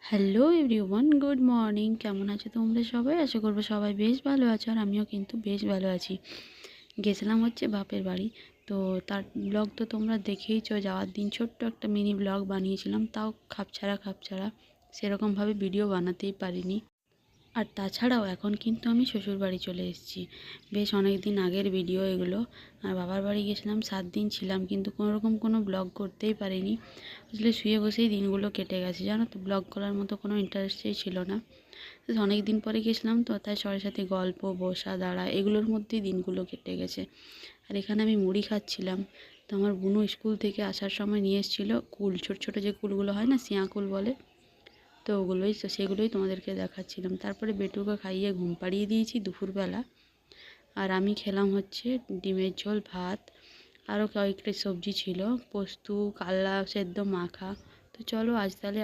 Hello everyone, good morning. কেমন আছো তোমরা সবাই? আশা করবো সবাই বেশ ভালো আছো, আর আমিও কিন্তু বেশ ভালো আছি। গেছিলাম হচ্ছে বাপের বাড়ি। তো তার ব্লগ তো তোমরা দেখেইছো। যাওয়ার দিন ছোট্ট একটা মিনি ব্লগ বানিয়েছিলাম, তাও খাপছাড়া সেরকমভাবে ভিডিও বানাতেই পারিনি। আর তাছাড়াও এখন কিন্তু আমি শ্বশুরবাড়ি চলে এসেছি। বেশ অনেক দিন আগের ভিডিও এগুলো। আর বাবার বাড়ি গেছিলাম, 7 দিন ছিলাম, কিন্তু কোনোরকম কোনো ব্লগ করতেই পারিনি। আসলে শুয়ে বসেই দিনগুলো কেটে গেছে, জানো তো। ব্লগ করার মতো কোনো ইন্টারেস্টই ছিল না। অনেক দিন পরে গেছিলাম তো, তাই সবার সাথে গল্প, বসা, দাঁড়া এগুলোর মধ্যেই দিনগুলো কেটে গেছে। আর এখানে আমি মুড়ি খাচ্ছিলাম। তো আমার বুনু স্কুল থেকে আসার সময় নিয়ে এসেছিলো কুল, ছোটো ছোটো যে কুলগুলো হয় না, সিয়া কুল বলে। তো সেগুলোই তোমাদেরকে দেখাচ্ছিলাম। তারপরে বেটুকে খাইয়ে ঘুম পাড়িয়ে দিয়েছি দুপুরবেলা। আর আমি খেলাম হচ্ছে ডিমের ঝোল, ভাত, আরও কয়েকটা সবজি ছিল, পোস্ত, কাল্লা সেদ্ধ মাখা। তো চলো আজ তাহলে